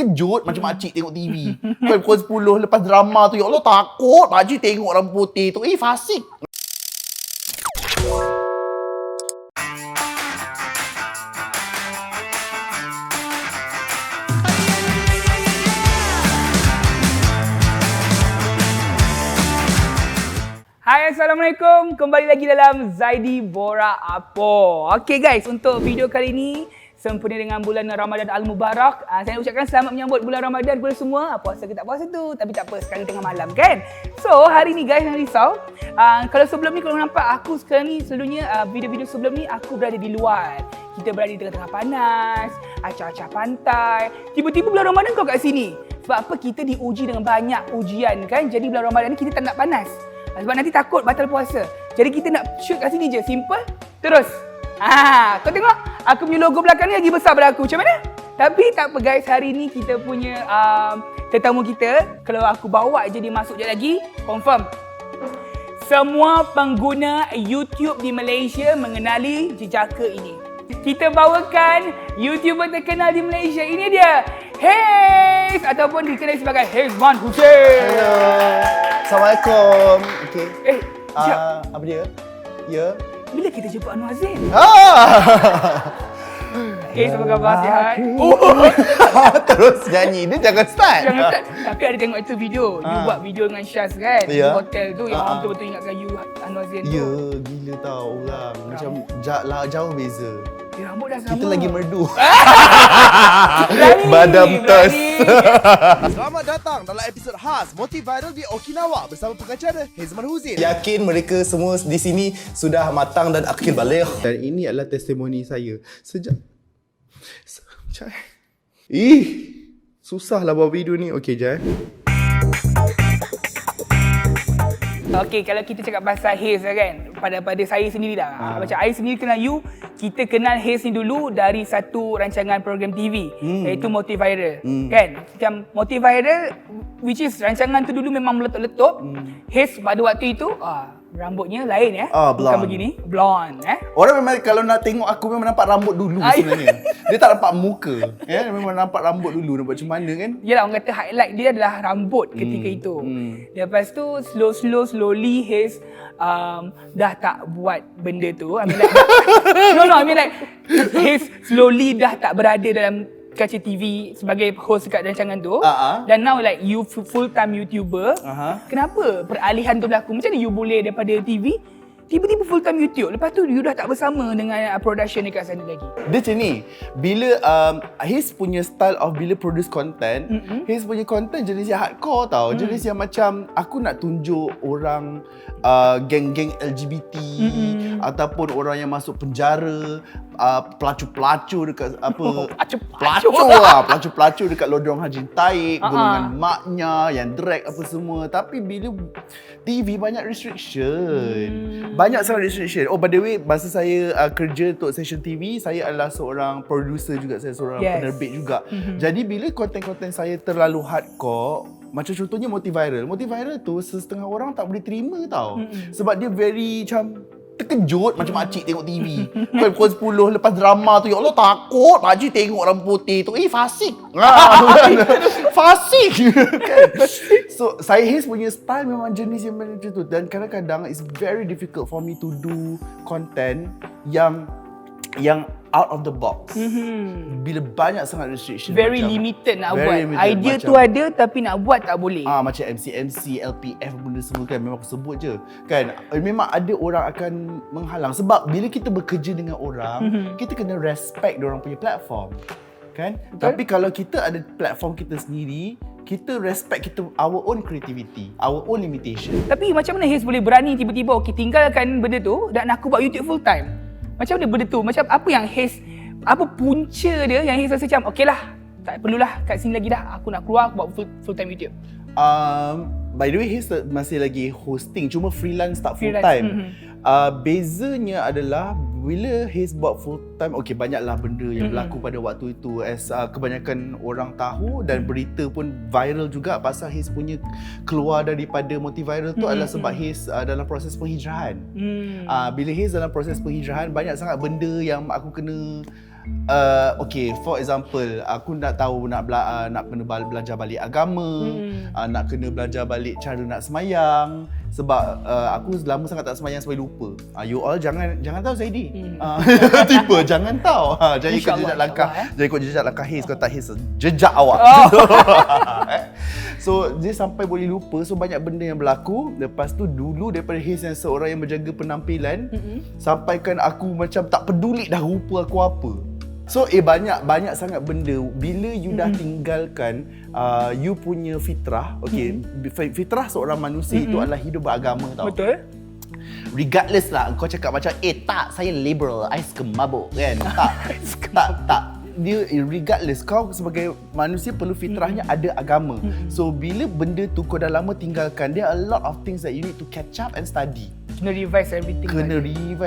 terkejut macam makcik tengok TV. Kan pukul 10 lepas drama tu, ya Allah takut makcik tengok orang putih tu. Fasik. Hai, Assalamualaikum. Kembali lagi dalam Zaidi Bora Apo. Okay guys, untuk video kali ini sempena dengan bulan Ramadan Al-Mubarak. Saya ucapkan selamat menyambut bulan Ramadan kepada semua. Puasa ke tak puasa tu, tapi tak apa, sekarang tengah malam kan. So, hari ni guys, jangan risau. Kalau sebelum ni, kalau nampak aku sekarang ni, selalunya video-video sebelum ni aku berada di luar. Kita berada di tengah-tengah panas, acah-acah pantai. Tiba-tiba bulan Ramadan kau kat sini. Sebab apa? Kita diuji dengan banyak ujian kan. Jadi bulan Ramadan ni kita tak nak panas. Sebab nanti takut batal puasa. Jadi kita nak shoot kat sini je. Simple. Terus. Kau tengok. Aku punya logo belakang ni lagi besar pada aku. Macam mana? Tapi tak apa guys. Hari ni kita punya tetamu kita. Kalau aku bawa je dia masuk je lagi. Confirm. Semua pengguna YouTube di Malaysia mengenali jejaka ini. Kita bawakan YouTuber terkenal di Malaysia. Ini dia. Hez. Ataupun dikenali sebagai Hezman Hussein. Hello. Assalamualaikum. Okay. Sekejap. Apa dia? Ya. Bila kita jumpa Anwar Zain? Hez, apa khabar? Sihat? Terus nyanyi. Dia jangan start. Jangan start. Tapi ada tengok itu video. You buat video dengan Syaz kan? Di Ya. hotel tu yang orang betul-betul ingatkan you Anwar Zain tu. Ya, gila tau orang. Macam jauh beza. Rambut dah sama. Kita lagi merdu. Berani, Badam tos. Selamat datang dalam episod khas Motiviral di Okinawa bersama pengacara Hezman Hussein. Yakin mereka semua di sini sudah matang dan akil baligh. Dan ini adalah testimoni saya. Sejak susahlah buat video ni. Okey, Jai. Okey, kalau kita cakap pasal Hez kan, pada saya sendiri dah. Macam saya sendiri kenal you, kita kenal Hez ni dulu dari satu rancangan program TV iaitu Motiviral. Kan? Macam Motiviral which is rancangan tu dulu memang meletup-letup. Hez pada waktu itu rambutnya lain bukan blonde. begini, blonde Orang memang kalau nak tengok aku memang nampak rambut dulu sebenarnya. Dia tak nampak muka. Memang nampak rambut dulu, nampak macam mana kan? Yelah, orang kata highlight dia adalah rambut ketika itu. Lepas tu slowly Hez dah tak buat benda tu. I mean like Hez slowly dah tak berada dalam kaca TV sebagai host dekat rancangan tu. Dan now like you full time YouTuber. Kenapa peralihan tu berlaku? Macam mana you boleh daripada TV tiba-tiba full time YouTube? Lepas tu you dah tak bersama dengan production dekat sana lagi. Dia macam ni, bila His punya style of bila produce content, His punya content jenis yang hardcore tau. Jenis yang macam aku nak tunjuk orang geng-geng LGBT ataupun orang yang masuk penjara, pelacur-pelacur dekat pelacur dekat lodong Haji Taib, golongan maknya yang drag apa semua. Tapi bila TV banyak restriction. Banyak sangat restriction. Oh, by the way, masa saya kerja untuk Session TV, saya adalah seorang producer juga, saya seorang penerbit juga. Jadi bila konten-konten saya terlalu hardcore, macam contohnya Motiviral tu setengah orang tak boleh terima tau. Sebab dia very macam terkejut macam makcik tengok TV. Kan pukul 10 lepas drama tu, ya Allah takut makcik tengok orang putih tu. Fasik. Fasik. Kan? So saya Hez punya style memang jenis yang macam tu. Dan kadang-kadang it's very difficult for me to do content yang out of the box. Bila banyak sangat restriction. Very macam, limited nak buat. limited, Idea macam, tu ada tapi nak buat tak boleh. Macam MC, LPF benda semua kan memang aku sebut je. Kan memang ada orang akan menghalang sebab bila kita bekerja dengan orang, kita kena respect diorang punya platform. Kan? Betul? Tapi kalau kita ada platform kita sendiri, kita respect kita our own creativity, our own limitation. Tapi macam mana Hez boleh berani tiba-tiba tinggalkan benda tu dan aku buat YouTube full time? Macam mana benda tu? Macam apa yang Hez, apa punca dia yang Hez rasa macam okey lah, tak perlulah kat sini lagi dah, aku nak keluar, aku buat full time YouTube. By the way, Hez masih lagi hosting, cuma freelance tak full time. Bezanya adalah bila Hez buat full time, okey banyaklah benda yang berlaku pada waktu itu as kebanyakan orang tahu dan berita pun viral juga pasal Hez punya keluar daripada Motiviral tu adalah sebab Hez dalam proses penghijrahan. Bila Hez dalam proses penghijrahan, banyak sangat benda yang aku kena Okay, for example, aku nak tahu nak kena belajar balik agama, nak kena belajar balik cara nak semayang. Sebab aku lama sangat tak semayang sampai lupa. You all jangan tahu Zaidi. Tiba jangan tahu. Jangan ikut jejak langkah. Jangan ikut jejak langkah Haze, kau tak Haze jejak awak. So dia sampai boleh lupa. So banyak benda yang berlaku. Lepas tu dulu daripada Haze yang seorang yang menjaga penampilan, sampaikan aku macam tak peduli dah rupa aku apa. So banyak sangat benda bila you dah tinggalkan you punya fitrah. Okay, fitrah seorang manusia itu adalah hidup beragama tau. Betul. Regardless lah kau cakap macam tak saya liberal, I suka mabuk kan. Tak. Dia regardless kau sebagai manusia perlu fitrahnya ada agama. So bila benda tu kau dah lama tinggalkan, there are a lot of things that you need to catch up and study. Kena revise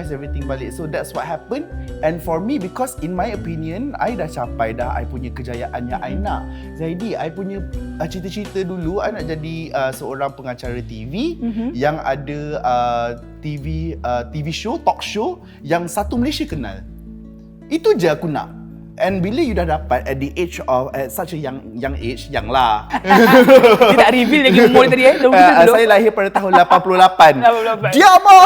everything balik. So that's what happened. And for me, because in my opinion, I dah capai dah I punya kejayaan yang I nak. Zaidi, I punya cita-cita dulu, I nak jadi seorang pengacara TV yang ada TV show, talk show yang satu Malaysia kenal. Itu je aku nak. And bila you dah dapat at the age of such a young age, yang lah. Dia tak reveal lagi umur tadi Saya lahir pada tahun 88. Diam ah.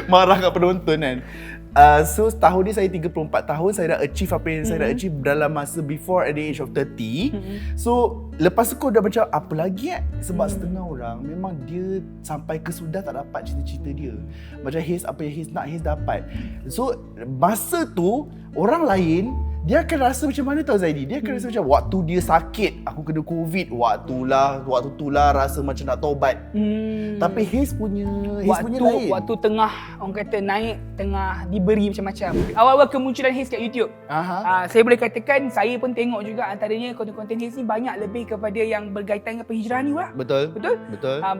Marah kat penonton kan. So tahun ni saya 34 tahun, saya dah achieve apa yang saya dah achieve dalam masa before at the age of 30. So lepas tu kau dah macam apa lagi sebab setengah orang memang dia sampai ke sudah tak dapat cita-cita dia. Macam Haze, apa yang Haze nak, Haze dapat. So masa tu orang lain dia akan rasa macam mana tau Zaidi? Dia akan rasa macam waktu dia sakit, aku kena COVID, waktu tu lah rasa macam nak taubat. Tapi Haze punya lain. Waktu tengah orang kata naik, tengah diberi macam-macam. Awal-awal kemunculan Haze kat YouTube. Saya boleh katakan saya pun tengok juga antaranya konten-konten Haze ni banyak lebih kepada yang berkaitan dengan penghijrahan ni lah. Betul.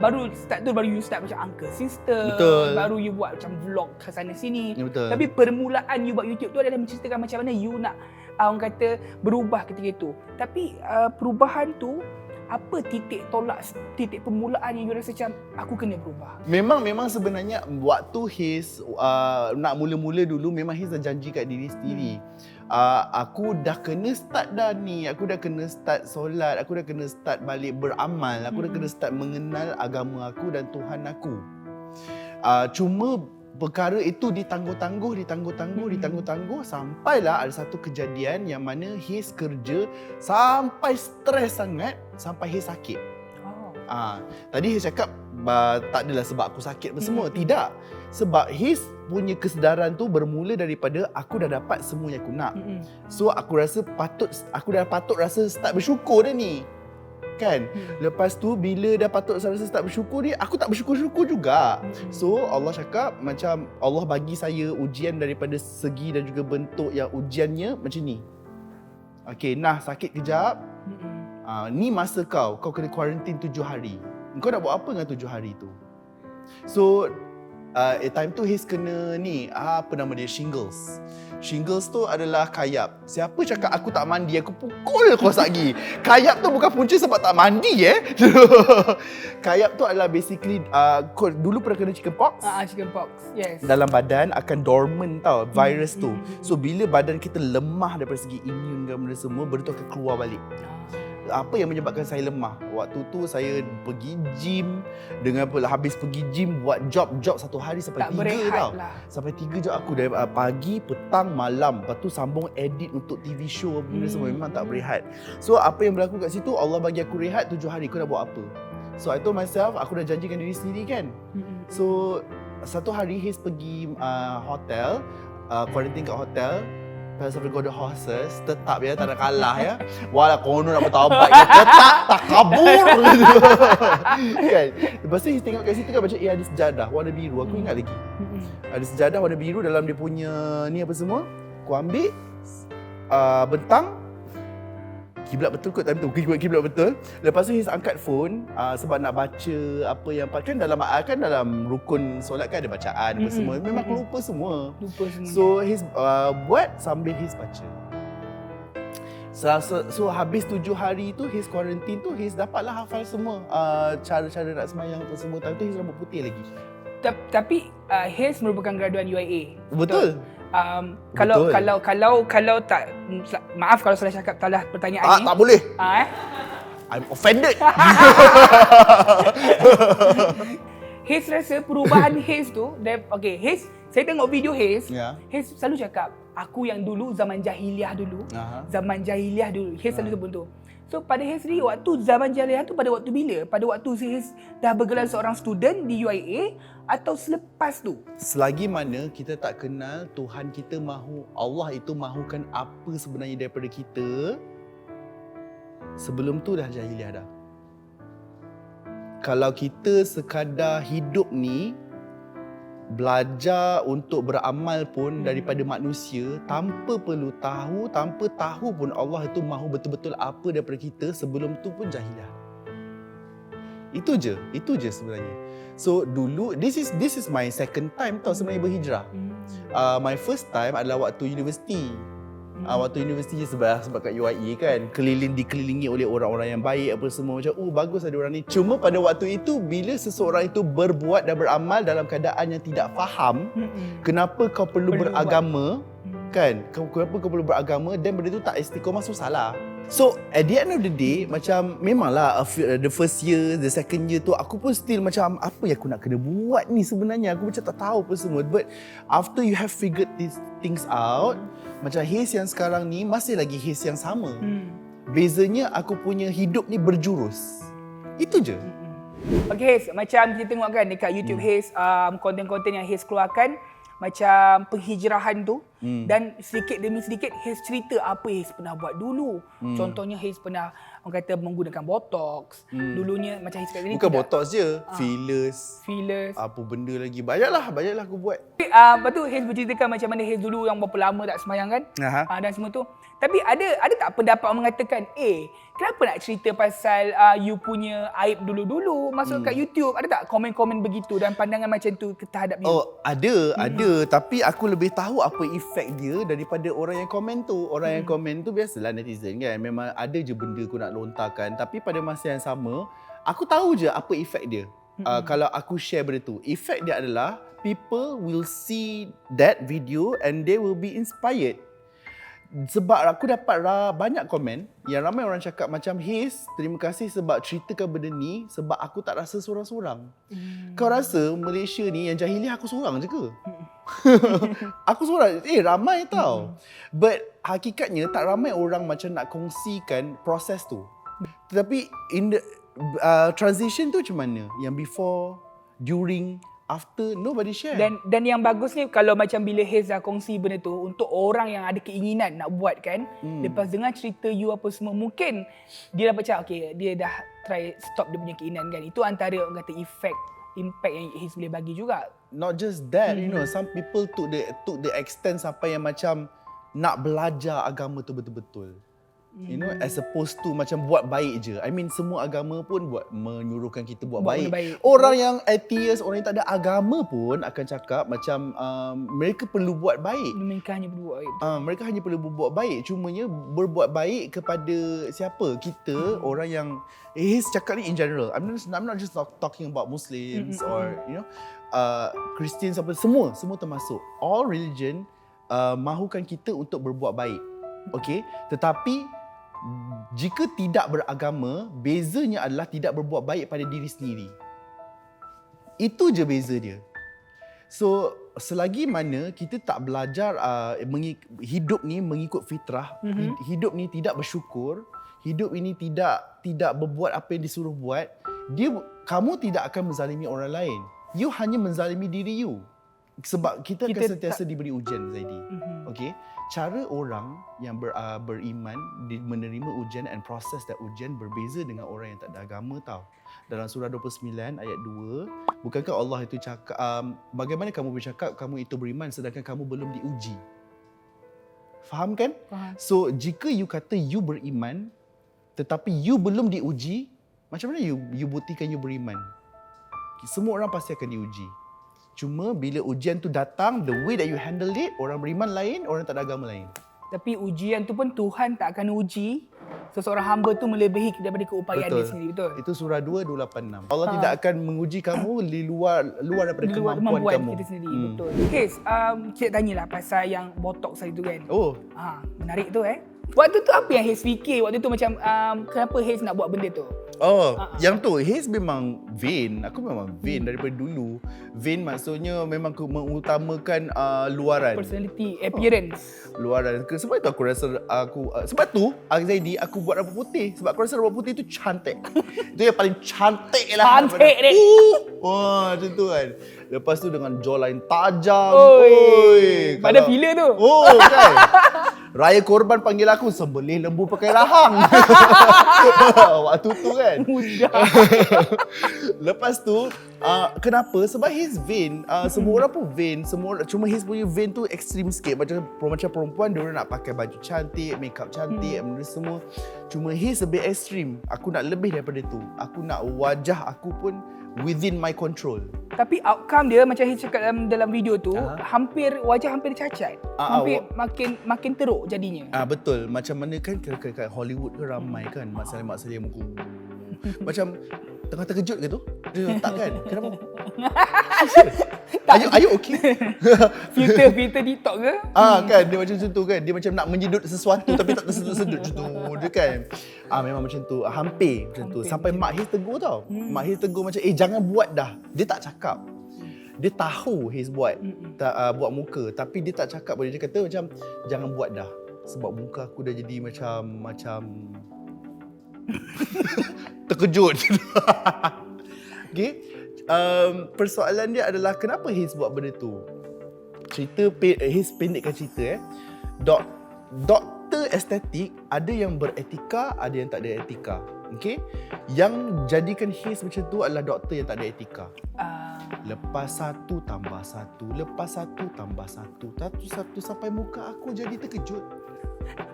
Baru start tu baru you start macam uncle sister. Betul. Baru you buat macam vlog ke sana sini. Betul. Tapi permulaan you buat YouTube tu adalah menceritakan macam mana you nak orang kata berubah ketika itu. Tapi perubahan tu apa titik tolak, titik permulaan yang you rasa macam aku kena berubah? Memang sebenarnya waktu Haze nak mula-mula dulu memang Haze dah janji kat diri sendiri. Aku dah kena start dah ni, aku dah kena start solat, aku dah kena start balik beramal, aku dah kena start mengenal agama aku dan Tuhan aku. Cuma perkara itu ditangguh-tangguh sampailah ada satu kejadian yang mana Haze kerja sampai stres sangat sampai Haze sakit. Tadi Haze cakap tak adalah sebab aku sakit apa semua. Tidak. Sebab Haze punya kesedaran tu bermula daripada aku dah dapat semua yang aku nak. So aku rasa aku dah patut rasa start bersyukur dah ni. Kan? Lepas tu bila dah patut rasa start bersyukur ni, aku tak bersyukur-syukur juga. So Allah cakap macam Allah bagi saya ujian daripada segi dan juga bentuk yang ujiannya macam ni. Okay, nah sakit kejap. Ni masa kau kena quarantine 7 hari. Kau nak buat apa dengan 7 hari tu? So time tu Haze kena ni, apa nama dia, shingles. Shingles tu adalah kayap. Siapa cakap aku tak mandi, aku pukul kau sagi. Kayap tu bukan punca sebab tak mandi Kayap tu adalah basically kau dulu pernah kena chickenpox? Chickenpox, yes. Dalam badan akan dormant tau virus tu. So bila badan kita lemah daripada segi imun dan benda semua, benda tu akan keluar balik. Apa yang menyebabkan saya lemah? Waktu tu saya pergi gym. Dengan habis pergi gym buat job satu hari sampai 3 tau. Sampai 3 job aku dari pagi, petang, malam. Lepas tu sambung edit untuk TV show benda semua, memang tak berehat. So apa yang berlaku kat situ, Allah bagi aku rehat 7 hari, aku nak buat apa? So I told myself, aku dah janjikan diri sendiri kan. So satu hari Haze pergi hotel, quarantine kat hotel. Pasal go the horses, tetap ya, tak nak kalah ya. Walau kono nak bertaubat, tetap tak kabur. Kan? Lepas tu tengok kat situ kan macam ada sejadah warna biru. Aku ingat lagi. Ada sejadah warna biru dalam dia punya ni apa semua. Aku ambil bentang. Kiblat betul kot time tu. Kiblat betul. Lepas tu Haze angkat phone sebab nak baca apa yang kan dalam rukun solat kan ada bacaan apa semua. Memang aku lupa semua. So Haze buat sambil Haze baca. So habis 7 hari tu Haze quarantine tu, Haze dapatlah hafal semua cara-cara nak semayang apa semua. Time tu Haze rambut putih lagi. Tapi Haze merupakan graduan UIA. Betul. Kalau Betul. kalau tak, maaf kalau salah cakap salah pertanyaan ni. Tak boleh. I'm offended. Haze rasa perubahan Haze tu, okay, Haze, saya tengok video Haze, Ya. Haze selalu cakap, aku yang dulu zaman jahiliah dulu, Haze selalu sebut tu. So pada Haze ni, waktu zaman jahiliah tu pada waktu bila? Pada waktu Haze dah bergelar seorang student di UIA atau selepas tu? Selagi mana kita tak kenal Tuhan kita mahu, Allah itu mahukan apa sebenarnya daripada kita, sebelum tu dah jahiliah dah. Kalau kita sekadar hidup ni belajar untuk beramal pun daripada manusia tanpa perlu tahu, tanpa tahu pun Allah itu mahu betul-betul apa daripada kita, sebelum tu pun jahiliah. Itu je sebenarnya. So dulu, this is my second time tau sebenarnya berhijrah. My first time adalah waktu universiti. Waktu universiti je sebab kat UIA kan, dikelilingi oleh orang-orang yang baik apa semua, macam bagus ada orang ni. Cuma pada waktu itu bila seseorang itu berbuat dan beramal dalam keadaan yang tidak faham, kenapa kau perlu beragama, kan? Kenapa kau perlu beragama, dan benda tu tak istiqomah, so salah. So at the end of the day, macam memanglah the first year, the second year tu aku pun still macam apa yang aku nak kena buat ni sebenarnya, aku macam tak tahu apa semua. But after you have figured these things out, macam Haze yang sekarang ni masih lagi Haze yang sama. Bezanya aku punya hidup ni berjurus. Itu je. Okay Haze, macam kita tengok kan dekat YouTube Haze, konten-konten yang Haze keluarkan, macam penghijrahan tu, dan sedikit demi sedikit Haze cerita apa Haze pernah buat dulu. Contohnya Haze pernah, orang kata, menggunakan botox. Dulunya macam Haze kat sini bukan botox je, fillers, apa benda lagi, banyaklah aku buat. Lepas tu Haze berceritakan macam mana Haze dulu yang berapa lama tak sembahyang kan, dan semua tu. Tapi ada tak pendapat mengatakan, kenapa nak cerita pasal you punya aib dulu-dulu masuk kat YouTube? Ada tak komen-komen begitu dan pandangan macam tu terhadap you? Ada. Tapi aku lebih tahu apa efek dia daripada orang yang komen tu. Orang yang komen tu biasalah netizen kan. Memang ada je benda aku nak lontarkan. Tapi pada masa yang sama, aku tahu je apa efek dia. Kalau aku share benda tu. Efek dia adalah people will see that video and they will be inspired. Sebab aku dapat banyak komen yang ramai orang cakap macam, Haze, terima kasih sebab ceritakan benda ni, sebab aku tak rasa seorang-seorang. Kau rasa Malaysia ni yang jahiliah aku seorang je ke? Aku seorang. Ramai tau. But hakikatnya tak ramai orang macam nak kongsikan proses tu. Tetapi in the transition tu macam mana? Yang before, during, after, nobody share. Dan yang bagus ni, kalau macam bila Haze dah kongsi benda tu untuk orang yang ada keinginan nak buat kan, lepas dengar cerita you apa semua, mungkin dia dah macam dia dah try stop dia punya keinginan kan. Itu antara orang kata impact yang Haze boleh bagi juga. Not just that, you know, some people took the extent sampai yang macam nak belajar agama tu betul-betul. You know, as opposed to macam buat baik je. I mean, semua agama pun menyuruhkan kita buat baik. Orang yang atheist, orang yang tak ada agama pun akan cakap macam mereka perlu buat baik. Mereka hanya perlu buat baik. Mereka hanya perlu berbuat baik. Cumanya berbuat baik kepada siapa? Kita, orang yang cakap ni in general. I'm not just talking about Muslims or you know, Christians, apa semua termasuk. All religion mahukan kita untuk berbuat baik. Okay? Tetapi jika tidak beragama, bezanya adalah tidak berbuat baik pada diri sendiri. Itu je beza dia. So, selagi mana kita tak belajar hidup ni mengikut fitrah, hidup ni tidak bersyukur, hidup ini tidak berbuat apa yang disuruh buat, kamu tidak akan menzalimi orang lain. You hanya menzalimi diri you. Sebab kita akan sentiasa diberi ujian, Zaidi. Okay? Cara orang yang beriman menerima ujian and proses that ujian berbeza dengan orang yang tak ada agama tau. Dalam surah 29 ayat 2, bukankah Allah itu cakap, bagaimana kamu bercakap kamu itu beriman sedangkan kamu belum diuji? Faham kan? Faham. So, jika you kata you beriman tetapi you belum diuji, macam mana you buktikan you beriman? Semua orang pasti akan diuji. Cuma bila ujian tu datang, the way that you handle it, orang beriman lain, orang tak ada agama lain. Tapi ujian tu pun Tuhan tak akan uji seseorang hamba tu melebihi daripada keupayaan dia sendiri, betul? Itu surah 2, 286. Allah tidak akan menguji kamu di luar daripada Di luar kemampuan kamu. kita sendiri, betul. Haze, kita tanyalah pasal yang botox tadi tu kan. Oh, Menarik tu Waktu tu apa yang Haze fikir? Waktu tu macam kenapa Haze nak buat benda tu? yang tu Haze memang vain. Aku memang vain daripada dulu. Vain maksudnya memang aku mengutamakan luaran. Personality, appearance. Luaran. Sebab itu aku rasa sebab tu Zaidi aku buat rambut putih sebab aku rasa rambut putih tu cantik. Itu yang paling cantik lah. Cantik ni. Wah, macam tu kan. Lepas tu dengan jawline tajam. Oi. Pada filler tu. Oh, kan. Raya Korban panggil aku sembelih lembu pakai rahang. Waktu tu kan. Mudah. Lepas tu kenapa? Sebab his vain. Semua orang pun vain. Cuma his punya vain tu ekstrim sikit. Macam perempuan dia orang nak pakai baju cantik, makeup cantik, benda semua. Cuma his lebih ekstrim. Aku nak lebih daripada tu. Aku nak wajah aku pun within my control. Tapi outcome dia macam Haze cakap dalam video tu, wajah hampir cacat. Hampir makin teruk jadinya. Betul. Macam mana kan kat Hollywood ke ramai kan masalah-masalah yang muka. Macam tengah terkejut ke tu? Dia tak kan? Kenapa? Are you okay? Filter TikTok ke? Kan dia macam tu kan. Dia macam nak menyedut sesuatu tapi tak tersedut-sedut macam tu. Dia kan. Memang macam tu. Hampir macam tu. Sampai Mak Haze tegur tau. Mak Haze tegur macam jangan buat dah. Dia tak cakap. Dia tahu Haze buat buat muka tapi dia tak cakap. Dia kata macam jangan buat dah. Sebab muka aku dah jadi macam terkejut. Okay. Persoalan dia adalah kenapa Haze buat benda tu. Haze pendekkan cerita doktor estetik ada yang beretika, ada yang tak ada etika. Okay. Yang jadikan Haze macam tu adalah doktor yang tak ada etika. Lepas satu tambah satu, lepas satu tambah satu, satu sampai muka aku jadi terkejut.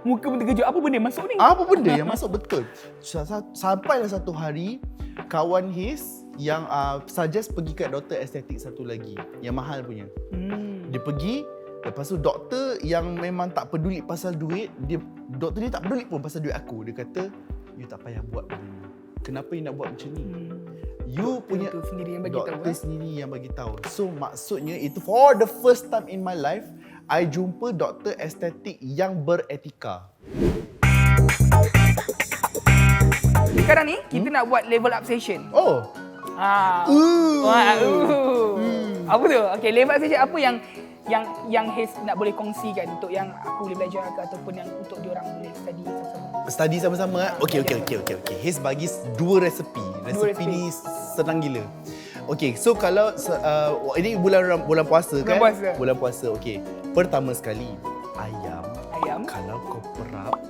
Muka pun terkejut. Apa benda yang masuk ni? Apa benda yang masuk betul? Sampailah satu hari kawan Haze yang suggest pergi kat doktor estetik satu lagi yang mahal punya. Dia pergi, lepas tu doktor yang memang tak peduli pasal duit, doktor ni tak peduli pun pasal duit aku. Dia kata, you tak payah buat benda ni. Kenapa you nak buat macam ni? You punya doktor sendiri yang bagi tahu. Doktor sendiri yang bagi tahu. So maksudnya itu for the first time in my life I jumpa doktor estetik yang beretika. Sekarang ni kita nak buat level up session. Apa tu? Okay, level up session apa yang Haze nak boleh kongsikan untuk yang aku boleh belajar ke ataupun yang untuk diorang boleh study sama-sama. Study sama-sama. Okey. Haze bagi dua resepi. Resepi ni senang gila. Okey, so kalau ini bulan puasa kan? Bulan puasa. Okey. Pertama sekali, ayam. Kalau kau perap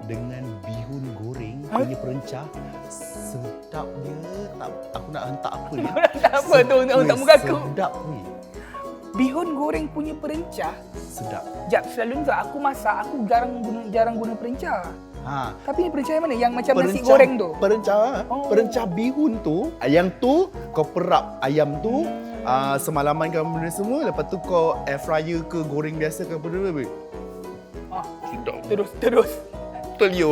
dengan bihun goreng punya perencah, sedap dia. Aku nak hentak apa ni? Tak apa tu untuk muka aku. Sedap ni. Bihun goreng punya perencah. Sedap. Jap, selalu tu aku masak, aku jarang guna perencah. Tapi ni perencah yang mana? Yang macam nasi goreng tu? Perencah bihun tu, yang tu kau perap ayam tu, semalaman kau benda semua, lepas tu kau air fryer ke goreng biasa ke apa-apa. Sedap. Terus. Telio.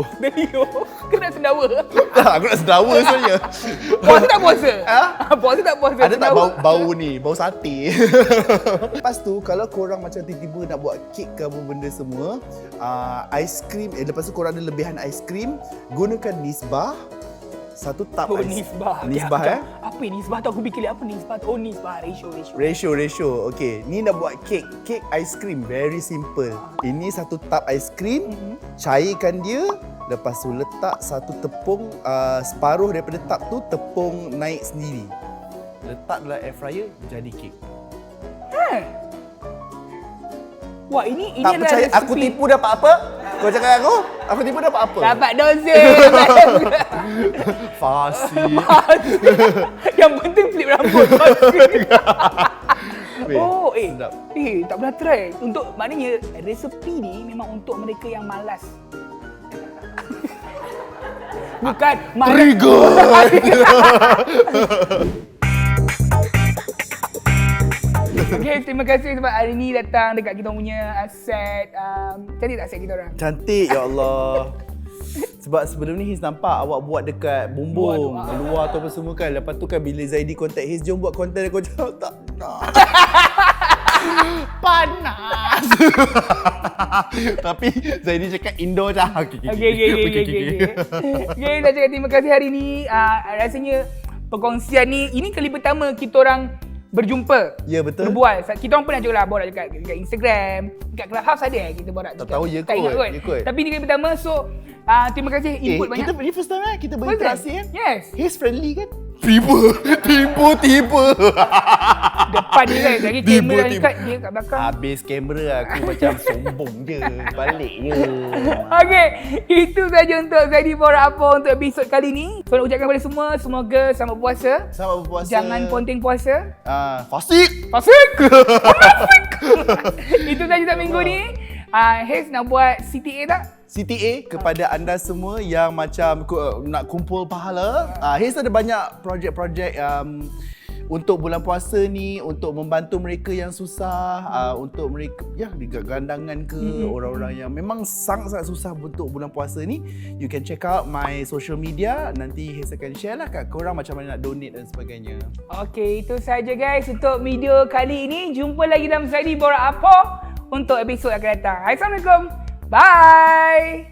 Kena sendawa. Aku nak sendawa sebenarnya. Puasa tak puasa? Puasa tak puasa? Ada tak bau ni? Bau sate. Lepas tu kalau korang macam tiba-tiba nak buat kek ke apa benda semua, aiskrim, lepas tu korang ada lebihan aiskrim, gunakan nisbah. Satu tub nisbah. Apa nisbah tu? Aku fikir apa nisbah tu? Nisbah, ratio. Okey, ni nak buat kek aiskrim, very simple. Ini satu tub aiskrim, cairkan dia, lepas tu letak satu tepung, separuh daripada tub tu tepung naik sendiri. Letak dalam air fryer, jadi kek. Wah, ini tak percaya resipi. Aku tipu dapat apa? Kau cakap aku tipu dapat apa? Dapat dosa. Fasih. Yang penting flip rambut. Sedap. Tak pernah try. Untuk maknanya resepi ni memang untuk mereka yang malas. Bukan malas. Trigger. Okay, terima kasih sebab hari ni datang dekat kita punya set. Cantik tak set kita orang? Cantik, ya Allah. Sebab sebelum ni Hiz nampak awak buat dekat bumbung, luar tu apa semua kan. Lepas tu kan bila Zaidi contact Hiz, jom buat konten, aku cakap tak nak. Panas. Tapi Zaidi cakap indoor je. Okay, nak cakap terima kasih hari ni. Rasanya perkongsian ni, ini kali pertama kita orang berjumpa. Ya, betul. Berbual. Kita orang pernah juga lah borak dekat Instagram, dekat Clubhouse ada kita borak. Tak tahu, ya tak ingat kot, kot. ya kot. Tapi ni kali pertama, so terima kasih input banyak. Kita first time kita berinteraksi kan? Yes. Hiz friendly kan? Tiba. Depan dia kan, lagi kamera dekat dia kat belakang. Habis kamera aku macam sombong je. Balik je. Okay, itu saja untuk Zaidi Borak Apa untuk episod kali ni. So nak ucapkan kepada semua, semoga selamat puasa. Selamat berpuasa. Jangan ponteng puasa. Fasik. Munafik. Itu saja untuk minggu ni. Hiz nak buat CTA tak? CTA kepada anda semua yang macam nak kumpul pahala. Hiz ada banyak projek-projek untuk bulan puasa ni, untuk membantu mereka yang susah, untuk mereka gandangan ke orang-orang yang memang sangat-sangat susah untuk bulan puasa ni. You can check out my social media. Nanti Hiz akan share lah kat korang macam mana nak donate dan sebagainya. Okay, itu saja guys untuk video kali ini. Jumpa lagi dalam Zaidi Borak Apa untuk episod akan datang. Assalamualaikum. Bye.